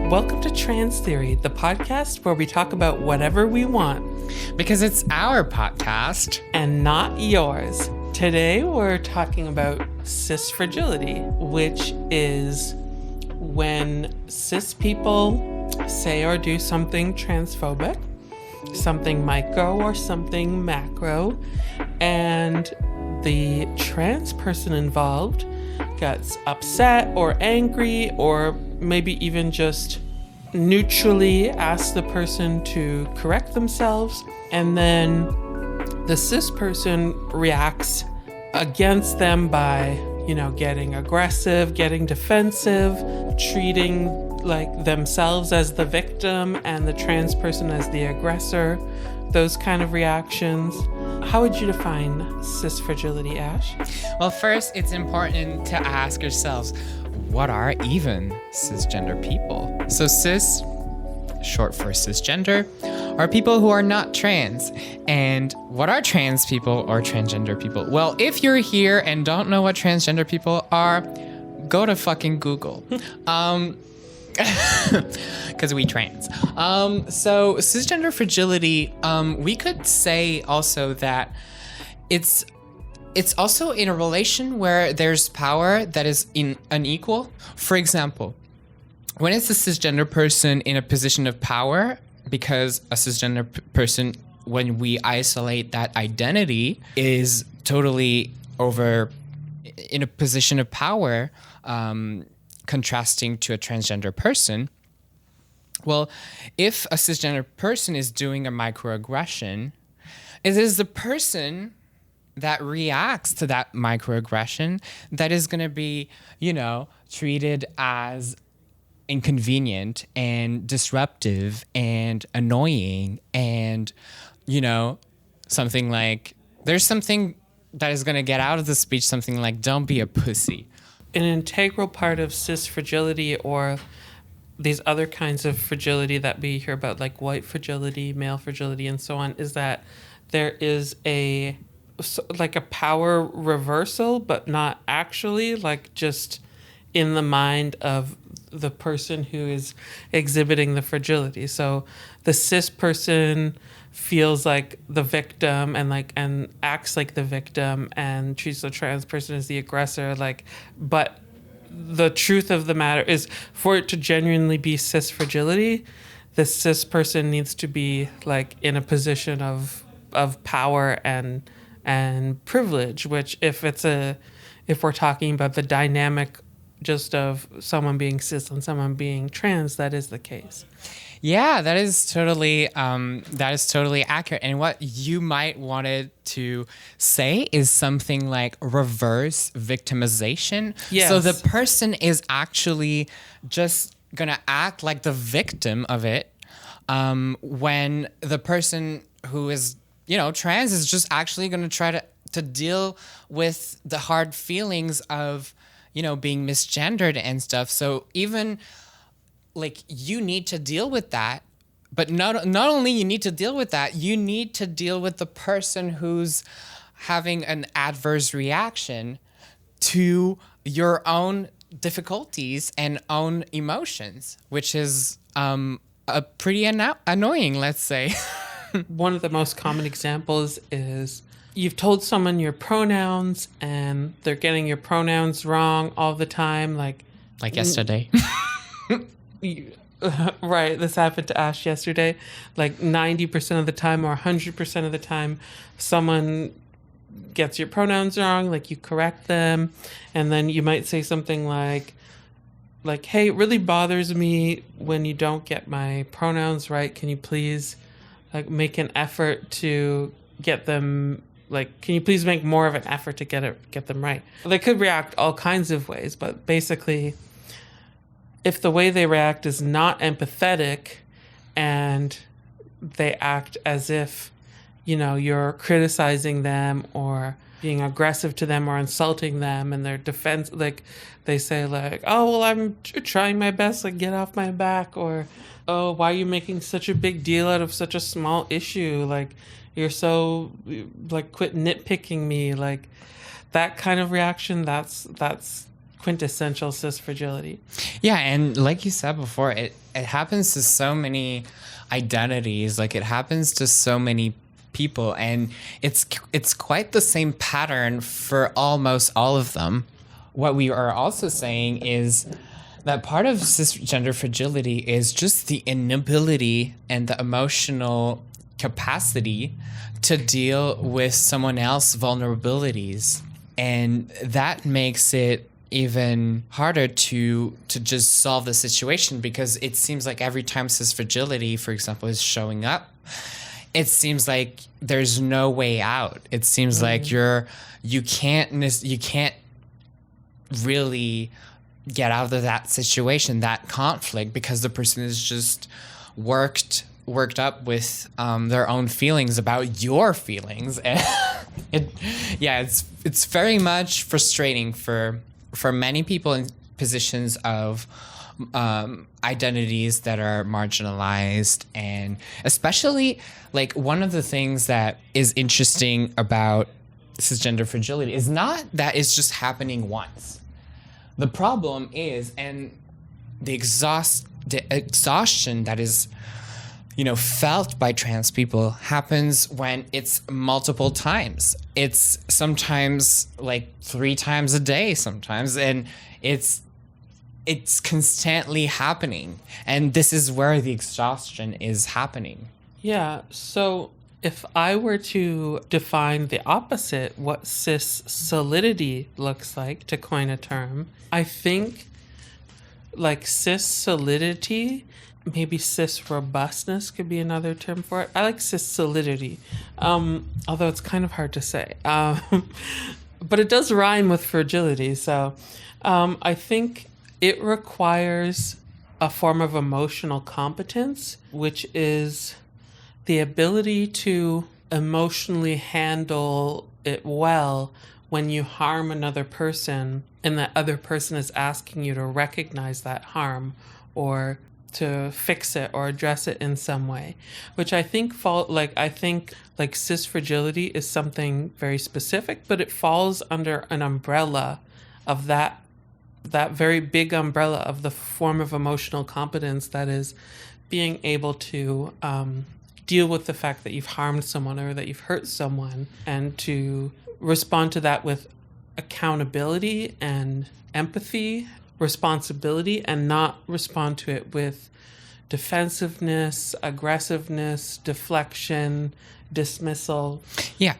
Welcome to Trans Theory, the podcast where we talk about whatever we want. Because it's our podcast. And not yours. Today we're talking about cis fragility, which is when cis people say or do something transphobic, something micro or something macro, and the trans person involved gets upset or angry or maybe even just neutrally asks the person to correct themselves, and then the cis person reacts against them by, getting aggressive, getting defensive, treating like themselves as the victim and the trans person as the aggressor, those kind of reactions. How would you define cis fragility, Ash? Well, first, it's important to ask yourselves, what are even cisgender people? So cis, short for cisgender, are people who are not trans. And what are trans people or transgender people? Well, if you're here and don't know what transgender people are, go to fucking Google. Because we trans. So cisgender fragility, we could say also that it's also in a relation where there's power that is unequal. For example, when it's a cisgender person in a position of power, because a cisgender person, when we isolate that identity, is totally over in a position of power, contrasting to a transgender person. Well, if a cisgender person is doing a microaggression, it is the person that reacts to that microaggression that is going to be, treated as inconvenient and disruptive and annoying and, something like, there's something that is going to get out of the speech, something like, don't be a pussy. An integral part of cis fragility or these other kinds of fragility that we hear about, like white fragility, male fragility, and so on, is that there is a power reversal, but not actually, like just in the mind of the person who is exhibiting the fragility. So the cis person feels like the victim and acts like the victim and treats the trans person as the aggressor, but the truth of the matter is, for it to genuinely be cis fragility, the cis person needs to be like in a position of power and privilege, which if we're talking about the dynamic just of someone being cis and someone being trans, that is the case. Yeah, that is totally accurate. And what you might wanted to say is something like reverse victimization. Yes. So the person is actually just gonna act like the victim of it, when the person who is, trans is just actually gonna try to deal with the hard feelings of, being misgendered and stuff. So even you need to deal with that, but not only you need to deal with that, you need to deal with the person who's having an adverse reaction to your own difficulties and own emotions, which is a pretty annoying, let's say. One of the most common examples is you've told someone your pronouns and they're getting your pronouns wrong all the time, like yesterday. Right, this happened to Ash yesterday. Like 90% of the time or 100% of the time, someone gets your pronouns wrong, like you correct them, and then you might say something like, hey, it really bothers me when you don't get my pronouns right. Can you please make an effort to get them, can you please make more of an effort to get them right? They could react all kinds of ways, but basically, if the way they react is not empathetic and they act as if, you're criticizing them or being aggressive to them or insulting them, and their defense, they say oh, well, I'm trying my best, get off my back, or, oh, why are you making such a big deal out of such a small issue? You're so, quit nitpicking me. That kind of reaction, that's quintessential cis fragility. Yeah, and like you said before, it happens to so many identities. Like it happens to so many people, and it's quite the same pattern for almost all of them. What we are also saying is that part of cisgender fragility is just the inability and the emotional capacity to deal with someone else's vulnerabilities. And that makes it even harder to just solve the situation, because it seems like every time cis fragility, for example, is showing up, it seems like there's no way out. It seems like you can't really get out of that situation, that conflict, because the person is just worked up with their own feelings about your feelings. And it's very much frustrating for many people in positions of identities that are marginalized. And especially, like, one of the things that is interesting about cisgender fragility is not that it's just happening once. The problem is, and the exhaustion that is, felt by trans people happens when it's multiple times. It's sometimes like 3 times a day sometimes, and it's constantly happening. And this is where the exhaustion is happening. Yeah, so if I were to define the opposite, what cis solidity looks like, to coin a term, I think like cis solidity, maybe cis robustness could be another term for it. I like cis solidity, although it's kind of hard to say. But it does rhyme with fragility. So I think it requires a form of emotional competence, which is the ability to emotionally handle it well when you harm another person and that other person is asking you to recognize that harm or to fix it or address it in some way, which I think cis fragility is something very specific, but it falls under an umbrella of that very big umbrella of the form of emotional competence that is being able to deal with the fact that you've harmed someone or that you've hurt someone, and to respond to that with accountability and empathy, responsibility, and not respond to it with defensiveness, aggressiveness, deflection, dismissal. Yeah.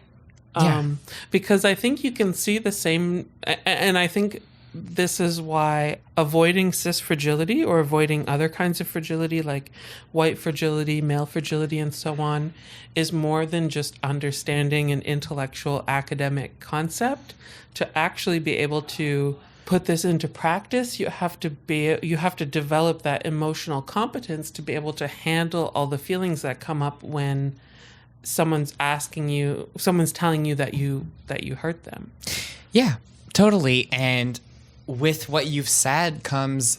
Because I think you can see the same, and I think this is why avoiding cis fragility or avoiding other kinds of fragility like white fragility, male fragility, and so on is more than just understanding an intellectual academic concept. To actually be able to put this into practice, you have to develop that emotional competence to be able to handle all the feelings that come up when someone's telling you that you hurt them. Yeah, totally. And with what you've said comes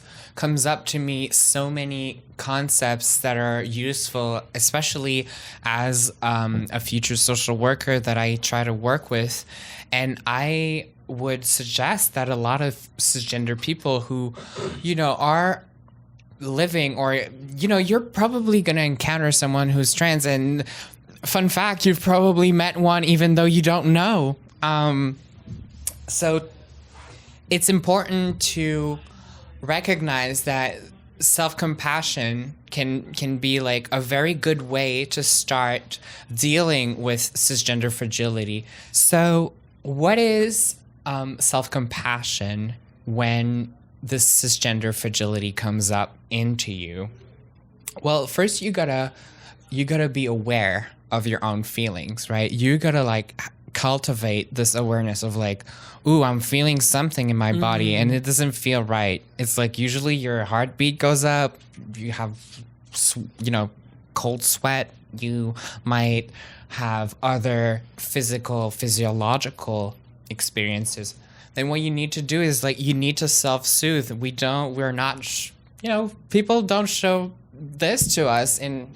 up to me so many concepts that are useful, especially as a future social worker that I try to work with. And I would suggest that a lot of cisgender people who, are living, or, you're probably going to encounter someone who's trans. And fun fact, you've probably met one even though you don't know. So it's important to recognize that self-compassion can be like a very good way to start dealing with cisgender fragility. So what is self-compassion when this cisgender fragility comes up into you? Well, first you gotta be aware of your own feelings, right? You gotta like cultivate this awareness of like, ooh, I'm feeling something in my body and it doesn't feel right. It's like usually your heartbeat goes up, you have, cold sweat, you might have other physiological experiences. Then what you need to do is like, you need to self-soothe. People don't show this to us in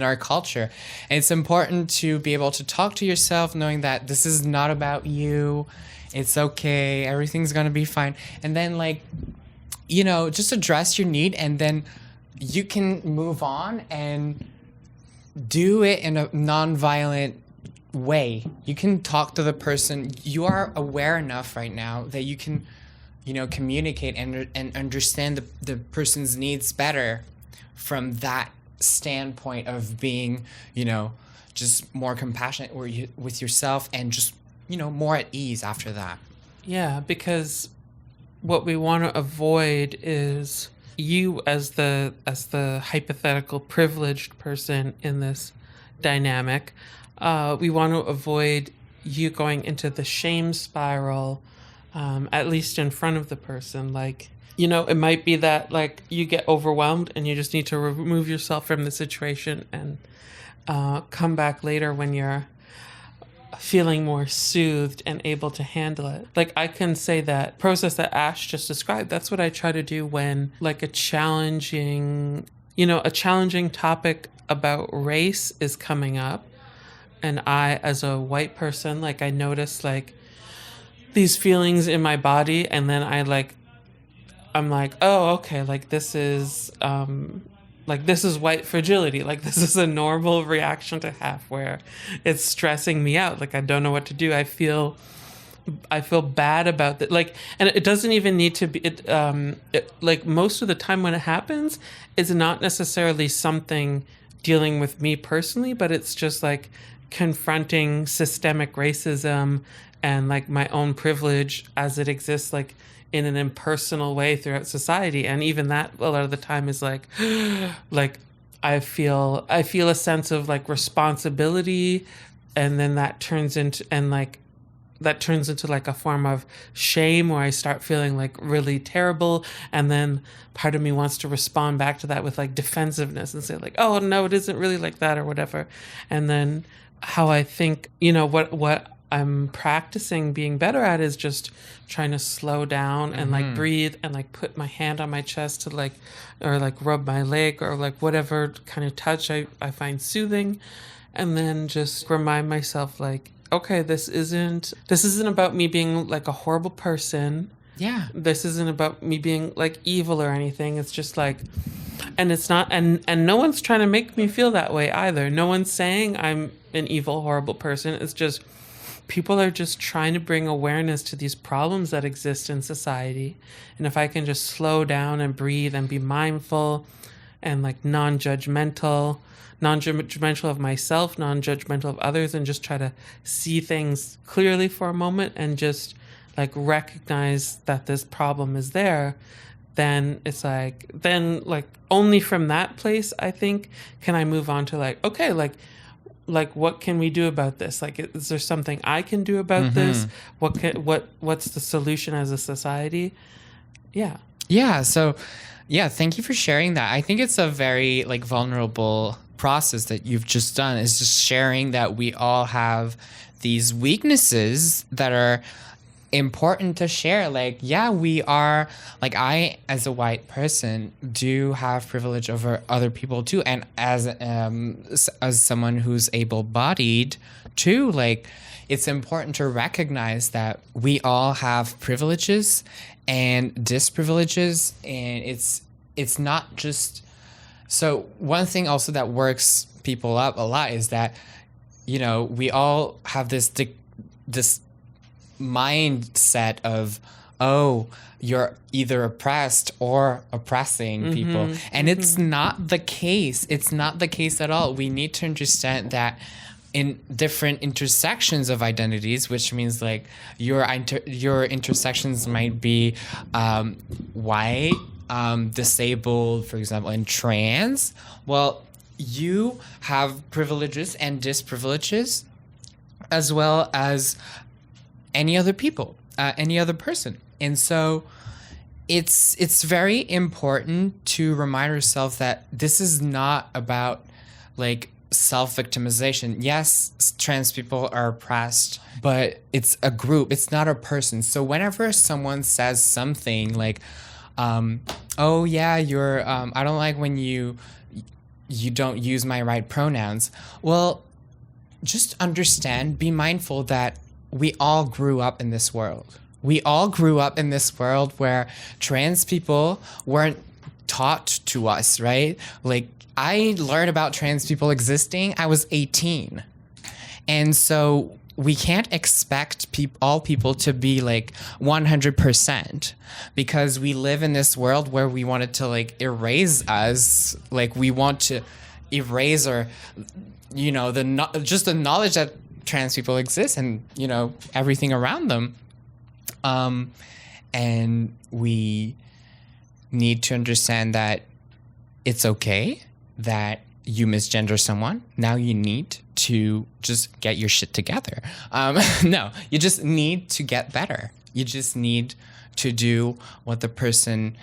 our culture. And it's important to be able to talk to yourself knowing that this is not about you. It's okay. Everything's going to be fine. And then like just address your need, and then you can move on and do it in a non-violent way. You can talk to the person. You are aware enough right now that you can, communicate and understand the person's needs better from that standpoint of being, just more compassionate with yourself and just, more at ease after that. Yeah, because what we want to avoid is you as the hypothetical privileged person in this dynamic. We want to avoid you going into the shame spiral, at least in front of the person. Like, it might be that like you get overwhelmed and you just need to remove yourself from the situation and come back later when you're feeling more soothed and able to handle it. Like, I can say that process that Ash just described, that's what I try to do when like a challenging topic about race is coming up. And I, as a white person, like I notice like these feelings in my body, and then I'm like, oh, okay, like this is white fragility. Like this is a normal reaction to have where it's stressing me out. Like I don't know what to do. I feel bad about that. Like, and it doesn't even need to be, like most of the time when it happens, it's not necessarily something dealing with me personally, but it's just like confronting systemic racism and like my own privilege as it exists, like in an impersonal way throughout society. And even that a lot of the time is like I feel a sense of like responsibility, and then that turns into like a form of shame where I start feeling like really terrible. And then part of me wants to respond back to that with like defensiveness and say like, oh no, it isn't really like that or whatever. And then how I think, what I'm practicing being better at is just trying to slow down and like breathe and like put my hand on my chest to like, or like rub my leg or like whatever kind of touch I find soothing. And then just remind myself like, okay, this isn't about me being like a horrible person. Yeah. This isn't about me being like evil or anything. It's just like, and it's not, and no one's trying to make me feel that way either. No one's saying I'm an evil, horrible person. It's just people are just trying to bring awareness to these problems that exist in society. And if I can just slow down and breathe and be mindful and like non-judgmental of myself, non-judgmental of others, and just try to see things clearly for a moment and just like recognize that this problem is there, then it's like, only from that place, I think, can I move on to like, okay, like what can we do about this? Like, is there something I can do about this? What's the solution as a society? Yeah. Yeah. So, yeah, thank you for sharing that. I think it's a very like vulnerable process that you've just done, is just sharing that we all have these weaknesses that are important to share. Like, yeah, we are, like, I as a white person do have privilege over other people too, and as someone who's able-bodied too, like, it's important to recognize that we all have privileges and disprivileges, and it's not just. So one thing also that works people up a lot is that, we all have this mindset of, oh, you're either oppressed or oppressing people. And it's not the case. It's not the case at all. We need to understand that in different intersections of identities, which means like your intersections might be white, disabled, for example, and trans. Well, you have privileges and disprivileges as well as any other people, any other person. And so it's very important to remind ourselves that this is not about like self-victimization. Yes, trans people are oppressed, but it's a group. It's not a person. So whenever someone says something like, oh yeah, you're, I don't like when you don't use my right pronouns. Well, just understand, be mindful that we all grew up in this world. We all grew up in this world where trans people weren't taught to us, right? Like, I learned about trans people existing, I was 18. And so we can't expect all people to be like 100% because we live in this world where we wanted to like erase us. Like, we want to erase or, you know, just the knowledge that trans people exist and, you know, everything around them. And we need to understand that it's okay that you misgender someone. Now you need to just get your shit together. No, you just need to get better. You just need to do what the person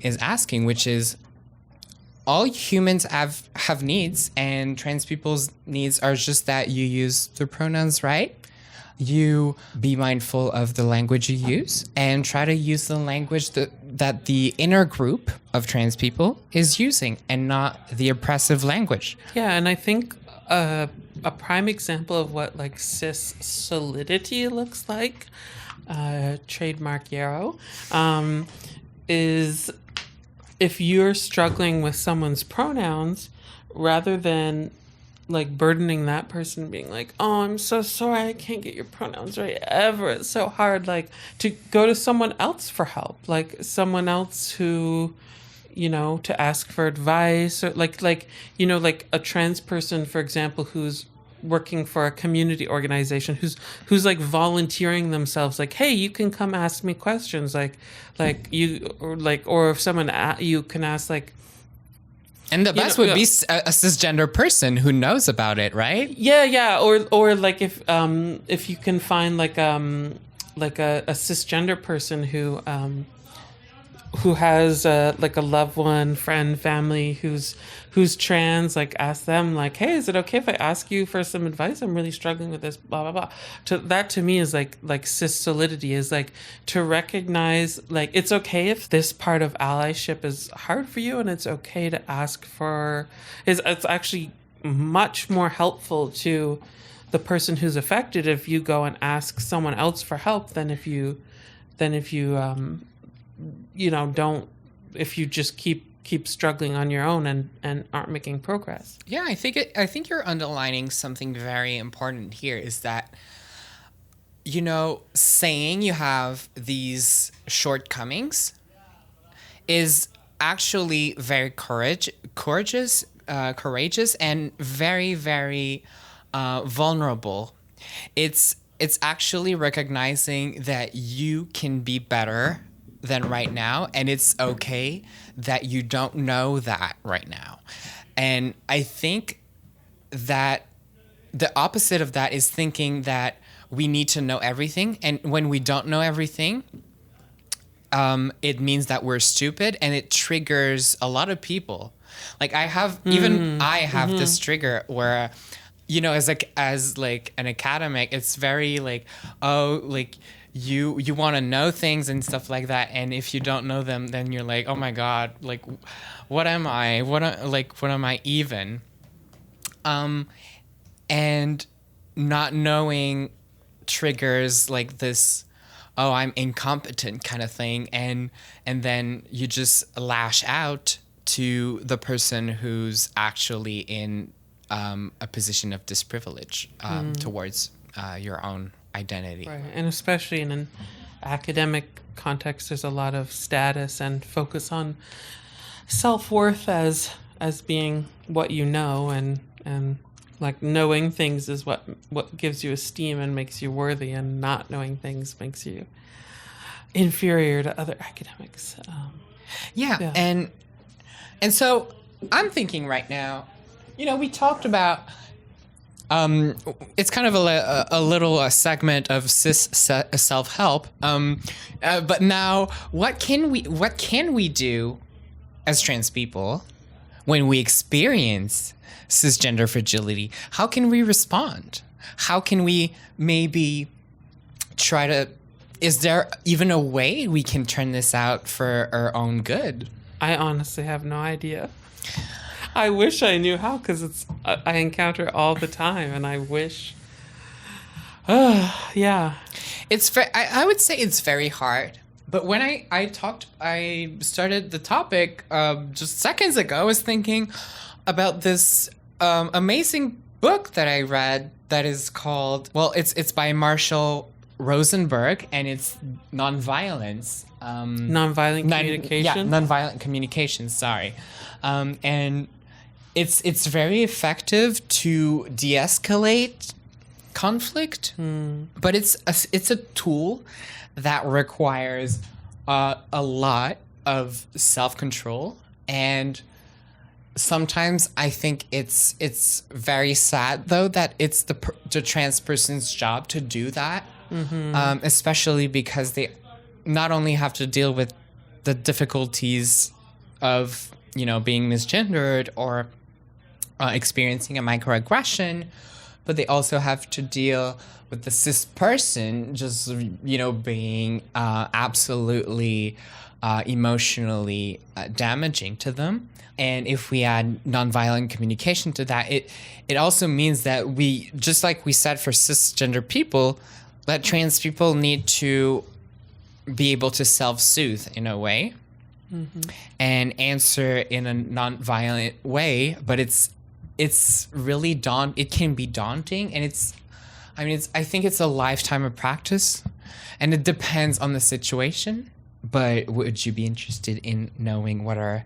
is asking, which is all humans have needs, and trans people's needs are just that you use the pronouns right. You be mindful of the language you use and try to use the language that the inner group of trans people is using and not the oppressive language. Yeah, and I think a prime example of what like cis solidity looks like, trademark Yarrow, is if you're struggling with someone's pronouns, rather than like burdening that person, being like, oh, I'm so sorry, I can't get your pronouns right ever, it's so hard, like to go to someone else for help, like someone else who, you know, to ask for advice, or like you know, like a trans person, for example, who's working for a community organization, who's like volunteering themselves, like, hey, you can come ask me questions, like you, or if someone you can ask, like. And the best would be a cisgender person who knows about it, right? Yeah, or like if you can find like a cisgender person who has like a loved one, friend, family who's trans, like ask them like, hey, is it okay if I ask you for some advice? I'm really struggling with this, blah blah blah. That to me is like cis solidity, is like to recognize like it's okay if this part of allyship is hard for you, and it's okay to ask for. It's actually much more helpful to the person who's affected if you go and ask someone else for help than if you you know, don't, if you just keep struggling on your own and aren't making progress. Yeah, I think you're underlining something very important here, is that, you know, saying you have these shortcomings is actually very courageous and very, very vulnerable. It's actually recognizing that you can be better than right now, and it's okay that you don't know that right now. And I think that the opposite of that is thinking that we need to know everything, and when we don't know everything, it means that we're stupid, and it triggers a lot of people. Like I have this trigger where, you know, as an academic, it's very like, oh, like you want to know things and stuff like that, and if you don't know them, then you're like, oh my god, like what am I even, and not knowing triggers like this, oh, I'm incompetent kind of thing, and then you just lash out to the person who's actually in a position of disprivilege towards your own identity. Right, and especially in an academic context, there's a lot of status and focus on self-worth as being what you know, and like knowing things is what gives you esteem and makes you worthy, and not knowing things makes you inferior to other academics. Yeah. And so I'm thinking right now, you know, we talked about it's kind of a little segment of cis self-help, but now what can we do as trans people when we experience cisgender fragility? How can we respond? How can we maybe try to, is there even a way we can turn this out for our own good? I honestly have no idea. I wish I knew how, because I encounter it all the time, and I wish Yeah. I would say it's very hard. But when I started the topic just seconds ago, I was thinking about this amazing book that I read that is called, well, it's by Marshall Rosenberg, and it's nonviolence. Nonviolent communication. Nonviolent communication. Sorry, and it's very effective to de-escalate conflict, but it's a tool that requires a lot of self-control, and sometimes I think it's very sad though that it's the trans person's job to do that, especially because they not only have to deal with the difficulties of being misgendered or experiencing a microaggression, but they also have to deal with the cis person just being absolutely emotionally damaging to them. And if we add nonviolent communication to that, it also means that we, just like we said for cisgender people, that trans people need to be able to self-soothe in a way, and answer in a nonviolent way. But it's really it can be daunting, and I think it's a lifetime of practice, and it depends on the situation. But would you be interested in knowing what are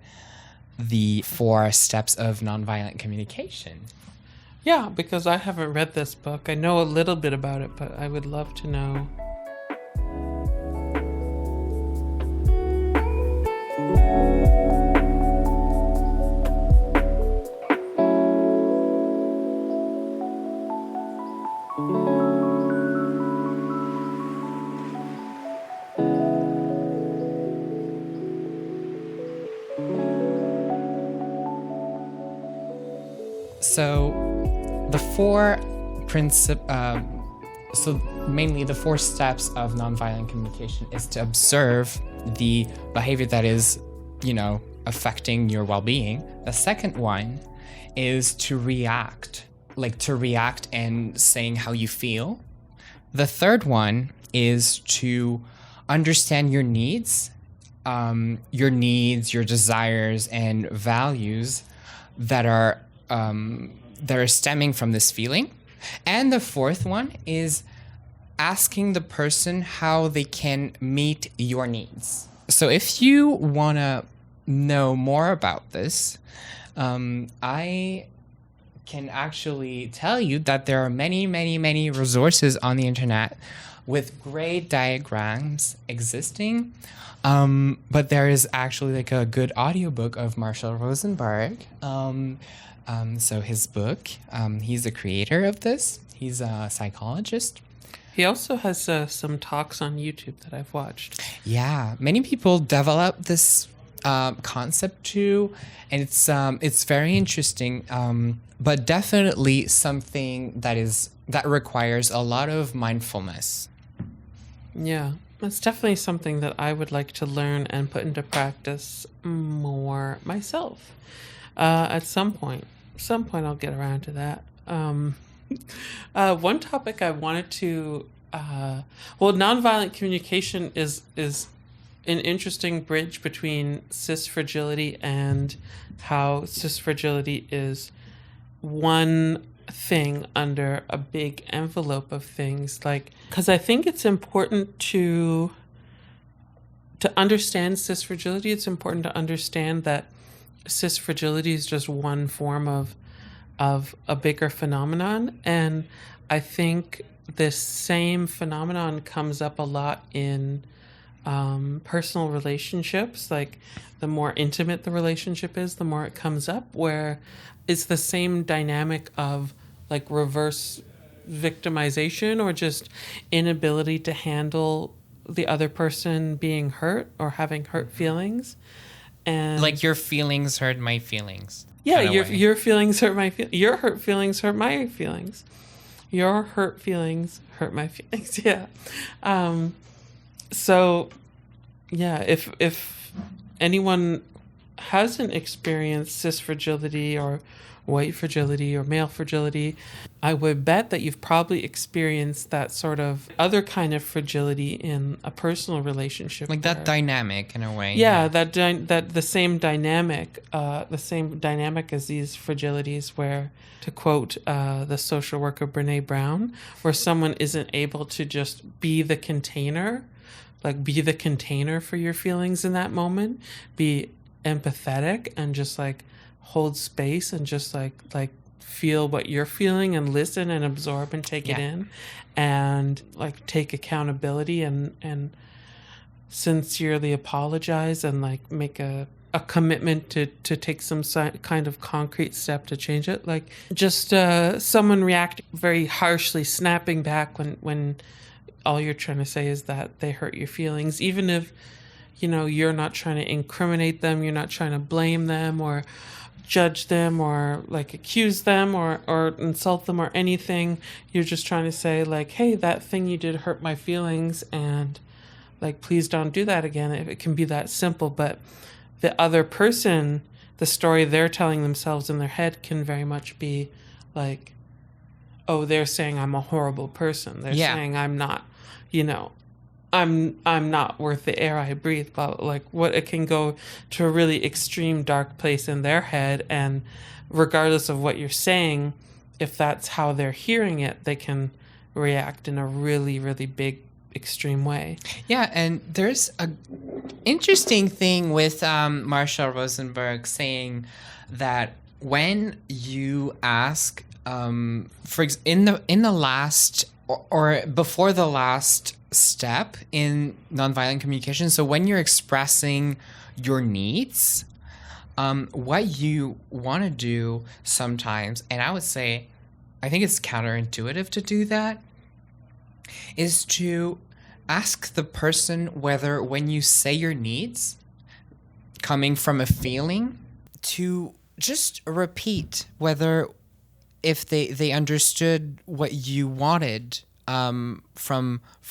the 4 steps of nonviolent communication? Yeah, because I haven't read this book. I know a little bit about it, but I would love to know. So mainly the 4 steps of nonviolent communication is to observe the behavior that is, affecting your well-being. The second one is to react and saying how you feel. The third one is to understand your needs, your desires and values that are stemming from this feeling. And the fourth one is asking the person how they can meet your needs. So if you want to know more about this, I can actually tell you that there are many, many, many resources on the internet with great diagrams existing. But there is actually a good audiobook of Marshall Rosenberg. So his book, he's the creator of this. He's a psychologist. He also has some talks on YouTube that I've watched. Yeah, many people develop this concept too, and it's very interesting. But definitely something that requires a lot of mindfulness. Yeah, it's definitely something that I would like to learn and put into practice more myself. At some point I'll get around to that. One topic I wanted to, nonviolent communication is an interesting bridge between cis fragility and how cis fragility is one thing under a big envelope of things. Because I think it's important to understand cis fragility. It's important to understand that cis fragility is just one form of a bigger phenomenon. And I think this same phenomenon comes up a lot in personal relationships. Like, the more intimate the relationship is, the more it comes up, where it's the same dynamic of reverse victimization, or just inability to handle the other person being hurt or having hurt feelings. And your feelings hurt my feelings. Yeah, your feelings hurt my feelings. Your hurt feelings hurt my feelings. Your hurt feelings hurt my feelings. Yeah. So, yeah, if anyone hasn't experienced cis fragility or white fragility or male fragility, I would bet that you've probably experienced that sort of other kind of fragility in a personal relationship. Like that dynamic in a way. Yeah, that the same dynamic as these fragilities, where, to quote the social worker Brene Brown, where someone isn't able to just be the container, be the container for your feelings in that moment, be empathetic and just like hold space and just like feel what you're feeling and listen and absorb and take it in, and like take accountability and sincerely apologize and like make a commitment to take some kind of concrete step to change it. Like just someone reacting very harshly, snapping back when all you're trying to say is that they hurt your feelings, even if you're not trying to incriminate them, you're not trying to blame them or judge them or like accuse them or insult them or anything. You're just trying to say like, hey, that thing you did hurt my feelings, and like, please don't do that again. It can be that simple. But the other person, the story they're telling themselves in their head can very much be like, oh, they're saying I'm a horrible person. They're saying I'm not, I'm not worth the air I breathe. But like, what, it can go to a really extreme dark place in their head, and regardless of what you're saying, if that's how they're hearing it, they can react in a really, really big, extreme way. Yeah, and there's a interesting thing with Marshall Rosenberg saying that when you ask, in the last or before the last step in nonviolent communication, so when you're expressing your needs, what you want to do sometimes, and I would say, I think it's counterintuitive to do that, is to ask the person whether when you say your needs, coming from a feeling, to just repeat whether if they understood what you wanted from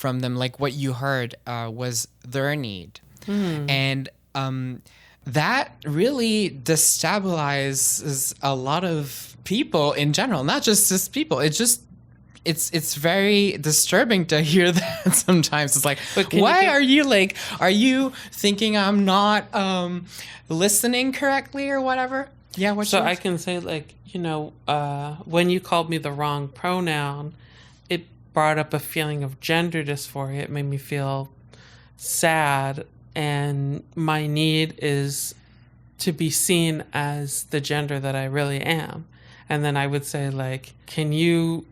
them, like what you heard was their need. And that really destabilizes a lot of people in general, not just cis people. It's very disturbing to hear that sometimes. It's like, why are you thinking I'm not listening correctly or whatever? Yeah, so I can say, like, when you called me the wrong pronoun, it brought up a feeling of gender dysphoria. It made me feel sad, and my need is to be seen as the gender that I really am. And then I would say, like, can you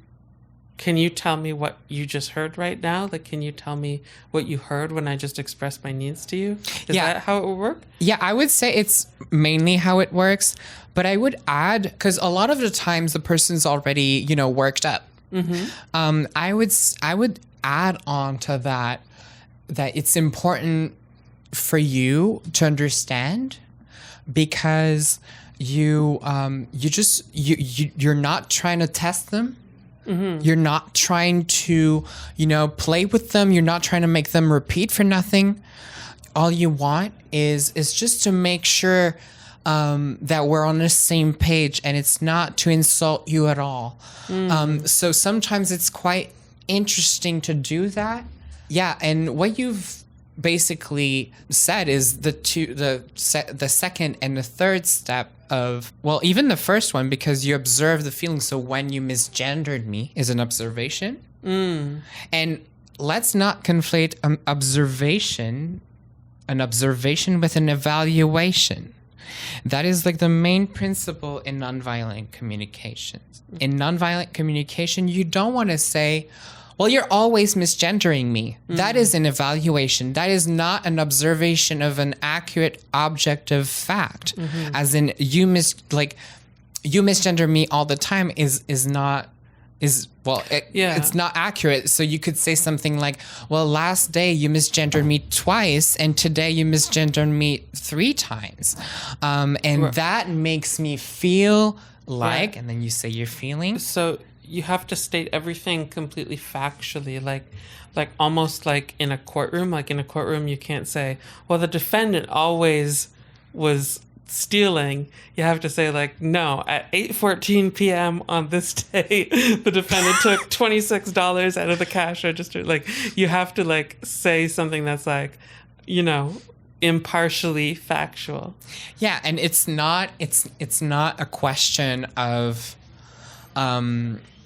tell me what you just heard right now? Like, can you tell me what you heard when I just expressed my needs to you? Is that how it would work? Yeah, I would say it's mainly how it works. But I would add, because a lot of the times the person's already, worked up. Mm-hmm. I would add on to that it's important for you to understand, because you're not trying to test them. Mm-hmm. You're not trying to, play with them. You're not trying to make them repeat for nothing. All you want is just to make sure that we're on the same page, and it's not to insult you at all. So sometimes it's quite interesting to do that. Yeah, and what you've basically said is the second and the third step of, well, even the first one, because you observe the feeling. So when you misgendered me is an observation. And let's not conflate an observation with an evaluation. That is like the main principle in nonviolent communications. In nonviolent communication, you don't want to say, well, you're always misgendering me. That is an evaluation. That is not an observation of an accurate objective fact. As in, you misgender me all the time it's not accurate. So you could say something like, well, last day you misgendered me twice, and today you misgendered me 3 times. That makes me feel like, and then you say your feelings. So you have to state everything completely factually, like almost like in a courtroom. Like in a courtroom, you can't say, well, the defendant always was stealing, you have to say like, no, at 8:14 p.m. on this day, the defendant took $26 out of the cash register. Like, you have to like say something that's like, you know, impartially factual. Yeah, and it's not a question of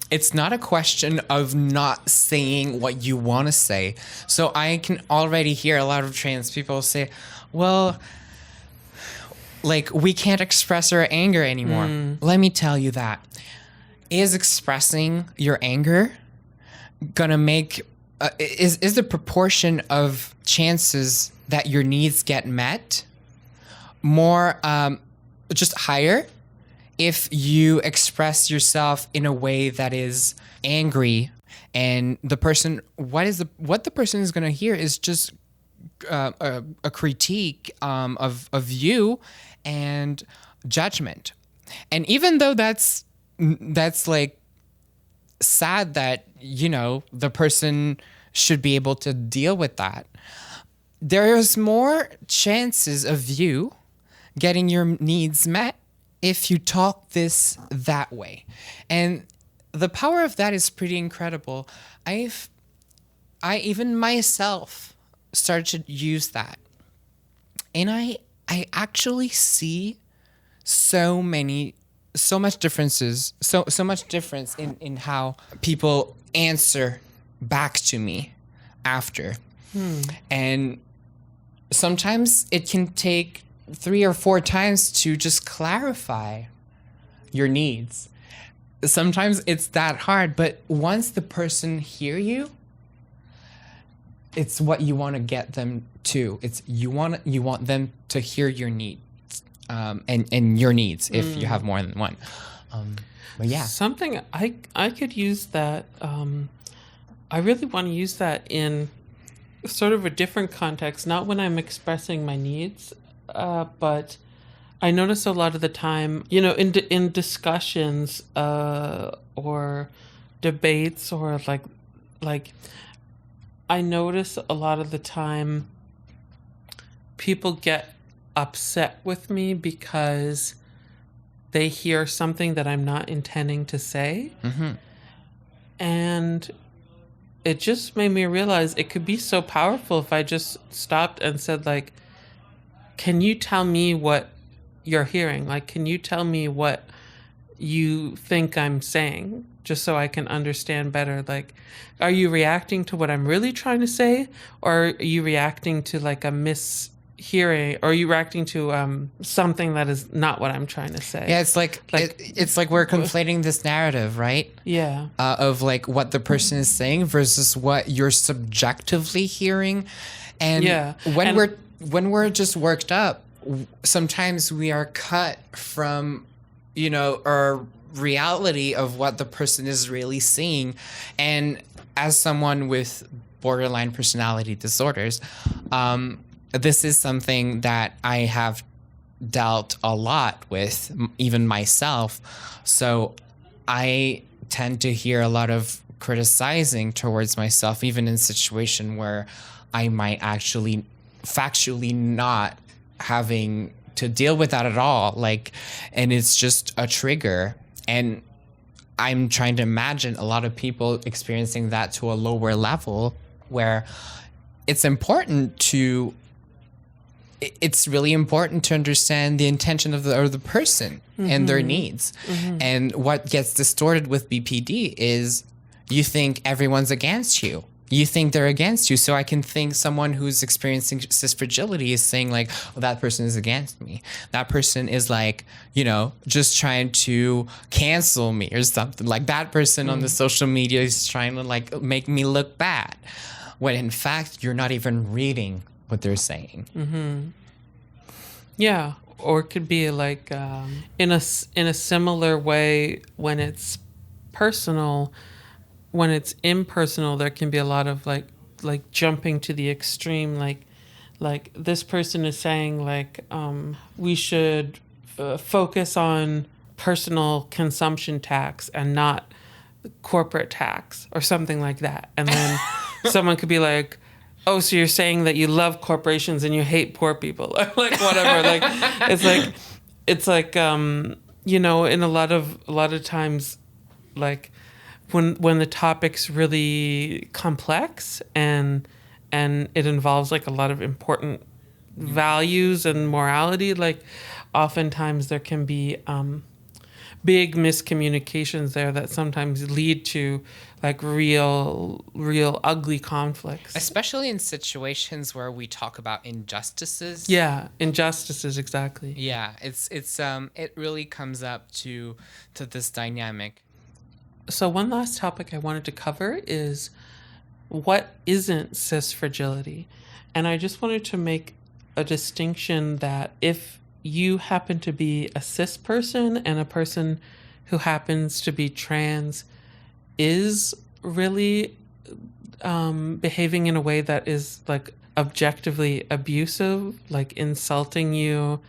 it's not a question of not saying what you want to say. So I can already hear a lot of trans people say, well, like, we can't express our anger anymore. Let me tell you that. Is expressing your anger gonna make is the proportion of chances that your needs get met more just higher if you express yourself in a way that is angry, and the person what the person is going to hear is just a critique of you and judgment. And even though that's like sad that, you know, the person should be able to deal with that, there's more chances of you getting your needs met if you talk that way. And the power of that is pretty incredible. I even myself started to use that. And I actually see so much difference in how people answer back to me after. And sometimes it can take 3 or 4 times to just clarify your needs. Sometimes it's that hard, but once the person hear you, it's what you want to get them to. It's you want them to hear your needs, and your needs if you have more than one. But yeah, something I could use that. I really want to use that in sort of a different context, not when I'm expressing my needs, but I notice a lot of the time, you know, in discussions or debates or like I notice a lot of the time people get upset with me because they hear something that I'm not intending to say. And it just made me realize it could be so powerful if I just stopped and said, like, can you tell me what you're hearing? Like, can you tell me what you think I'm saying, just so I can understand better? Like, are you reacting to what I'm really trying to say, or are you reacting to like a mishearing, or are you reacting to something that is not what I'm trying to say? Yeah, it's like it's like we're conflating this narrative, right? Yeah. Of like what the person is saying versus what you're subjectively hearing. And yeah. when we're just worked up, sometimes we are cut from, you know, our reality of what the person is really seeing. And as someone with borderline personality disorders, this is something that I have dealt a lot with, even myself. So I tend to hear a lot of criticizing towards myself, even in a situation where I might actually factually not having to deal with that at all. Like, and it's just a trigger. And I'm trying to imagine a lot of people experiencing that to a lower level, where it's really important to understand the intention of the person and their needs. And what gets distorted with BPD is you think everyone's against you. You think they're against you. So I can think someone who's experiencing cis fragility is saying like, well, that person is against me. That person is like, you know, just trying to cancel me or something. Like that person on the social media is trying to like make me look bad. When in fact, you're not even reading what they're saying. Yeah. Or it could be like in a similar way when it's personal. When it's impersonal, there can be a lot of like jumping to the extreme. Like this person is saying like we should focus on personal consumption tax and not corporate tax or something like that. And then someone could be like, oh, so you're saying that you love corporations and you hate poor people, like whatever. Like it's like it's like you know, in a lot of times, like when the topic's really complex and it involves like a lot of important values and morality, like oftentimes there can be big miscommunications there that sometimes lead to like real ugly conflicts. Especially in situations where we talk about injustices. Yeah, injustices, exactly. Yeah, it really comes up to this dynamic. So one last topic I wanted to cover is what isn't cis fragility. And I just wanted to make a distinction that if you happen to be a cis person and a person who happens to be trans is really behaving in a way that is like objectively abusive, like insulting you,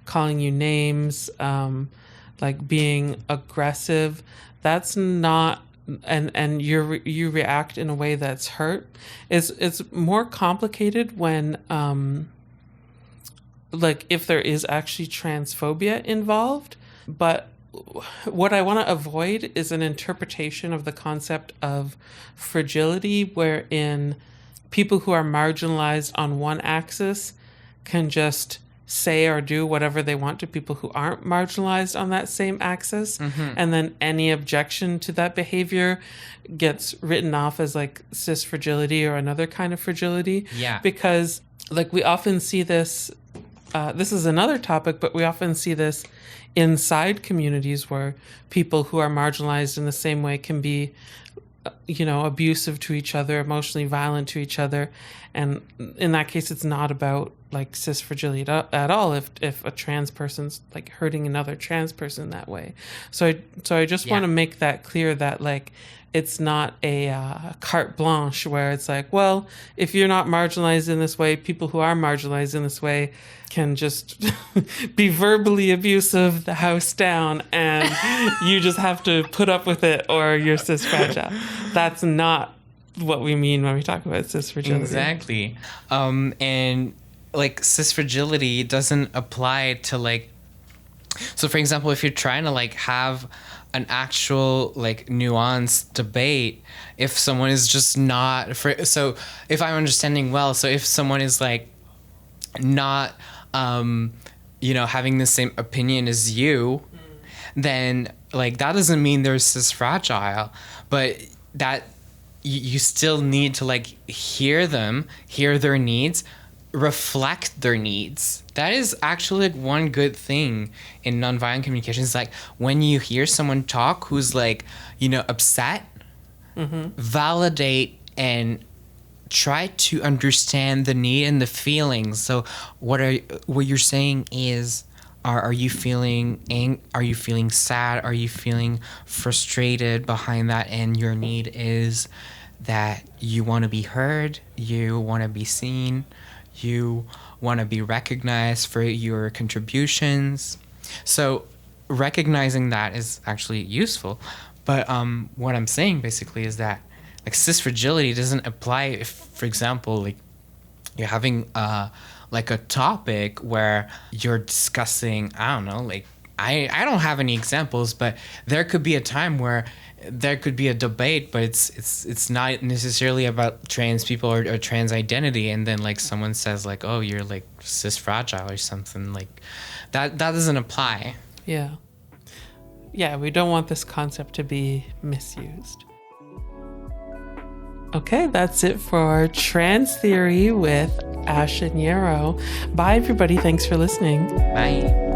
calling you names, like being aggressive, that's not, and you react in a way that's hurt. It's more complicated when like if there is actually transphobia involved. But what I want to avoid is an interpretation of the concept of fragility wherein people who are marginalized on one axis can just say or do whatever they want to people who aren't marginalized on that same axis. And then any objection to that behavior gets written off as like cis fragility or another kind of fragility. Yeah. Because like we often see this, this is another topic, but we often see this inside communities where people who are marginalized in the same way can be, you know, abusive to each other, emotionally violent to each other. And in that case, it's not about like cis fragility at all if a trans person's like hurting another trans person that way. So I just want to make that clear that like it's not a carte blanche where it's like, well, if you're not marginalized in this way, people who are marginalized in this way can just be verbally abusive the house down and you just have to put up with it or you're cis fragile. That's not what we mean when we talk about cis fragility. Exactly. And like cis fragility doesn't apply to like, so for example, if you're trying to like have an actual like nuanced debate, if someone is just not so if I'm understanding well, so if someone is like not you know, having the same opinion as you, then like that doesn't mean they're cis fragile, but that you still need to like hear them, hear their needs, reflect their needs. That is actually like one good thing in nonviolent communications. Like when you hear someone talk who's like, you know, upset, validate and try to understand the need and the feelings. So what you're saying is, are you feeling are you feeling sad? Are you feeling frustrated behind that? And your need is that you want to be heard, you want to be seen, you want to be recognized for your contributions. So recognizing that is actually useful. But what I'm saying basically is that like cis fragility doesn't apply if, for example, like you're having like a topic where you're discussing, I don't know, like I don't have any examples, but there could be a time where there could be a debate, but it's not necessarily about trans people or trans identity, and then like someone says like, oh, you're like cis fragile or something, like that doesn't apply. Yeah, we don't want this concept to be misused. Okay, that's it for Trans Theory with Ash and Yarrow. Bye, everybody. Thanks for listening. Bye.